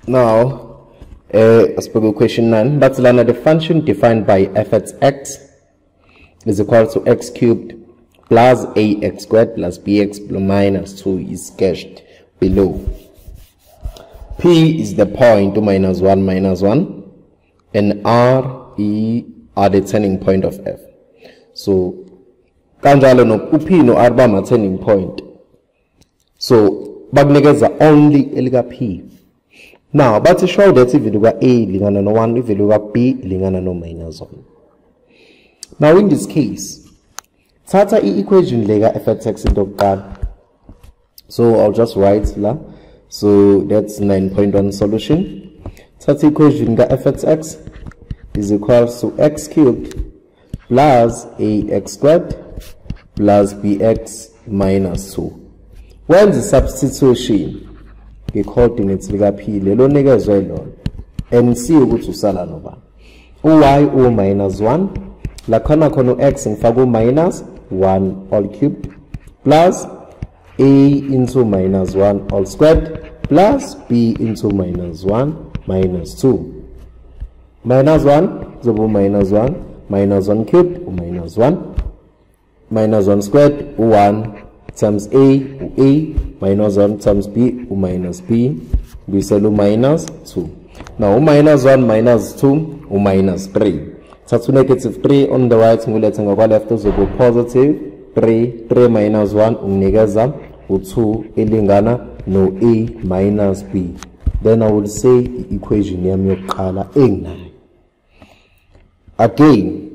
Now, as per question 9, but the function defined by f at x is equal to x cubed plus ax squared plus bx minus 2 is sketched below. P is the point to minus 1, and R, E are the turning point of f. So, kanjalo no P no R ba turning point. So, bagnikeza only elika P. Now, but to show that if you look at A lingana no 1, if you look at B lingana no minus 1. Now, in this case, tata equation lega f at x into God. So, I'll just write la. So, that's 9.1 solution. Tata equation ga f at x is equal to x cubed plus ax squared plus bx minus 2. When the substitution coordinates liga P lelo nikezwe lona and see ukuthi usala noba y o minus 1 la khona khona x ngifaka minus 1 all cubed plus a into minus 1 all squared plus b into minus 1 minus 2 minus 1 zobo minus 1 minus 1 cubed minus 1 minus 1 squared 1 times a minus 1 times b minus b we say minus 2. Now minus 1 minus 2 minus 3. So negative 3 on the right ngulete ngakwa left uzobe positive 3 minus 1 unginikeza u2 elingana no a minus b. Then I will say equation yami yokuqala enginayo. Again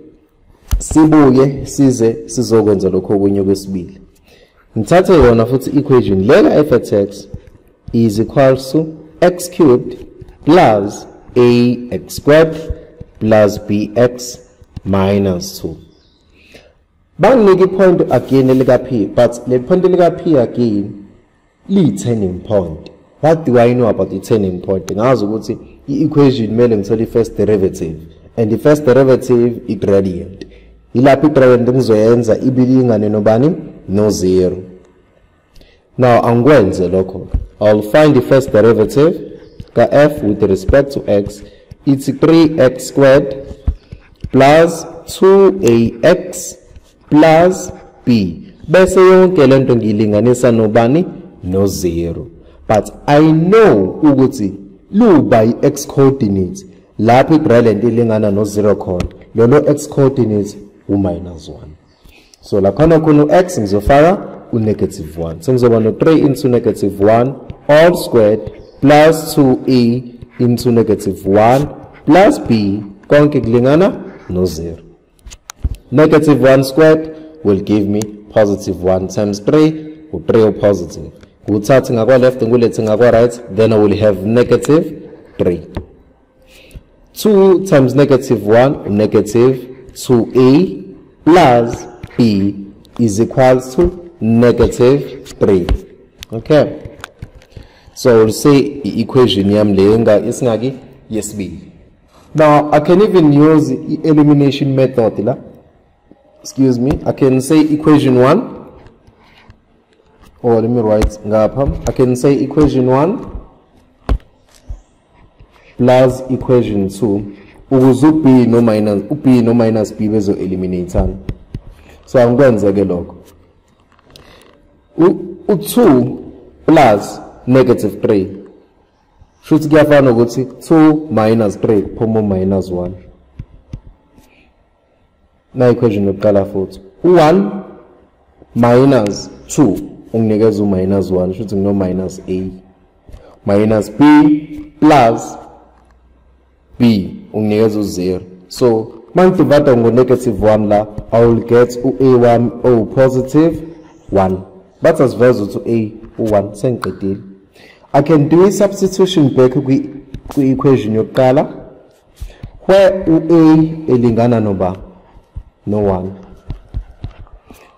sibuye sizokwenza lokho okunye kwesibili. Ngithathe yona futhi equation lega f at x is equal to x cubed plus ax squared plus bx minus 2. Banginike point again lega p, but le point lega p again li turning point. What do I know about the turning point? Ngazi ukuthi i-equation mele ngithole first derivative, and the first derivative is gradient. Ilaphi gradient ngizoyenza ibilingane nobani no 0. Now angwenze lokho. I'll find the first derivative ka f with respect to x. It's 3x squared plus 2ax plus b. Bese yonke lento ngilinganisa nobani no 0. But I know ukuthi lu by x coordinates lapho gradient ilingana no 0 khona. Lolo x coordinates minus 1. So la khona khona x ngizofaka negative 1. So ngizoba no 3 into negative 1 all squared plus 2a into negative 1 plus b konke kulingana no 0. Negative 1 squared will give me positive 1 times 3 or 3 or positive. Uthathe ngakwa left ngulethe ngakwa right, then I will have negative 3. 2 times negative 1 negative 2a plus b is equal to negative 3. Okay, so we'll say the equation yam lenga isingaki yesibili. Now I can even use the elimination method. Excuse me, I can say equation 1, or let me write ngapha. I can say equation 1 plus equation 2 ukuze b no minus b bezo eliminateana. So I'm going to get log u2 plus negative 3 should kuyafana ukuthi 2 minus 3 phomo minus 1. Na equation yokuqala futhi u1 minus 2 unginikeza minus 1 should no minus a minus b plus b unginikeza 0. So mangidivide ngo negative 1 la I will get a1 o positive 1. But as versus to a u1 sengiqedile. I can do a substitution back ku equation yokuqala where a elingana noba no 1.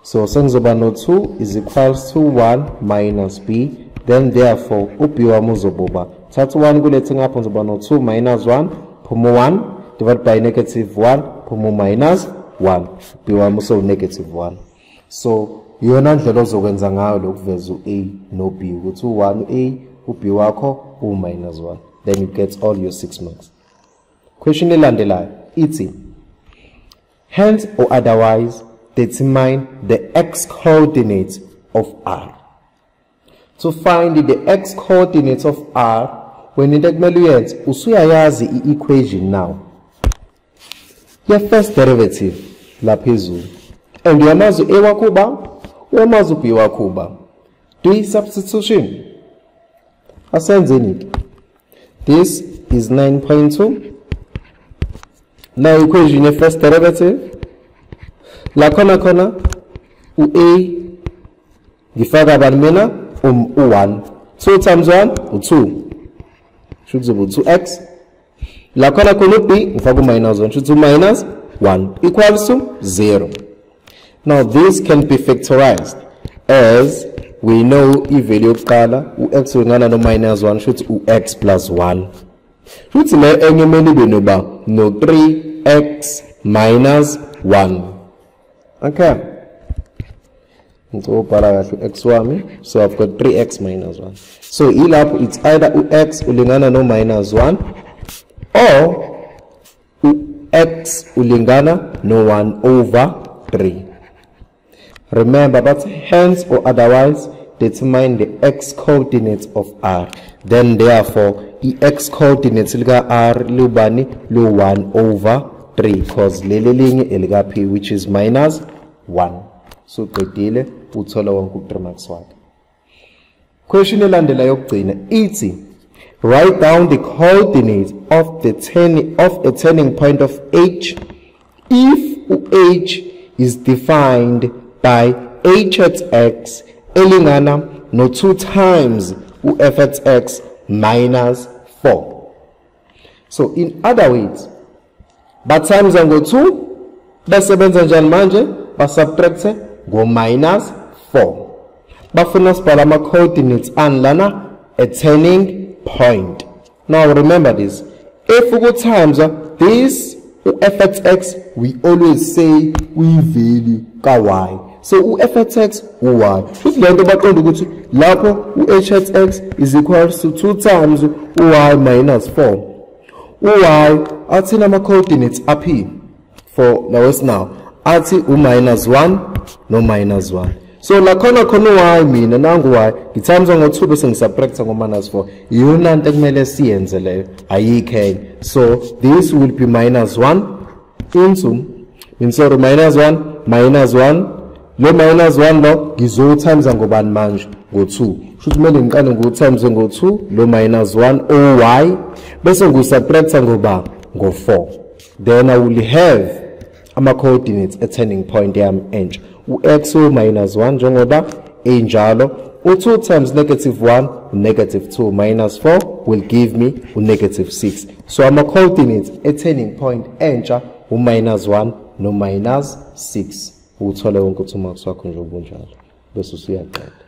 So sengizoba no 2 is equals to 1 minus b, then therefore b wami uzoboba thatha 1 kulethe ngapha ngizoba no 2 minus 1 phomo 1 divided by negative 1 phomo minus 1 b wami so negative 1. So yona ndlela ozokwenza ngayo lokuveza u a no b ukuthi u1 a u b wakho u minus 1. then you get all your 6 marks. Question elandelayo ithi, hence or otherwise determine the x coordinates of R. To find the x coordinates of R, when into kumele uyenze usuyayazi i-equation now. Your first derivative la phezulu. And uyamazi a wakuba, uyamazi b wakuba. Do substitution. Asenzeni it. This is 9.2. Now equation your first derivative. La kona u-a ngifaka banimena u1. 2 times 1 u2. Should be 2x. La kona b ngifaka minus 1 should be minus 1 equals to 0. Now this can be factorized as we know i-value yokuqala u-x uyingana no minus 1 should u-x plus 1. Should le enye mele benoba no 3x minus 1. Okay. So x wami, so I've got 3x minus 1. So it's either x ulingana no minus 1 or x ulingana no 1 over 3. Remember, but hence or otherwise determine the x coordinates of R. Then therefore, the x coordinates liga R lubani lu 1 over 3 because lelelinye eliga p which is minus 1. So qedile uthola wonke u3 marks wakhe. Question elandela yokugcina ithi, write down the coordinates of a turning point of H if H is defined by h at x elingana no 2 times f at x minus 4. So in other words, but times ngo 2 basebenza njani manje basubtract go minus 4. Bafuna sibhala ama coordinates anlana a turning point. Now remember this, if we go times this f at x, we always say we value ka y. So f at x y. Should lento baqonda ukuthi lapho h at x is equals to 2 times y minus 4. Y athi ama coordinates up here for now athi minus 1 no minus 1. So la khona y mina nangu y ngitimes ngo 2 bese ngisubtract ngo minus 4. Iyona into ekumele siyenze leyo ayikho. So this will be minus 1 into minus 1 minus 1. Lo minus 1 lo ngizo times ngobani manje ngo 2. Should kumele ngiqale ngo times ngo 2 lo minus 1 oy bese ngisubtract ngoba ngo 4. Then I will have ama coordinates a turning point yami enje u-x minus 1 njengoba enjalo u2 times negative 1 negative 2 minus 4 will give me negative 6. So ama coordinates a turning point entsha minus 1 no minus 6. Uthola wonke u2 marks wakho nje ubunjalo bese usuyaqeda.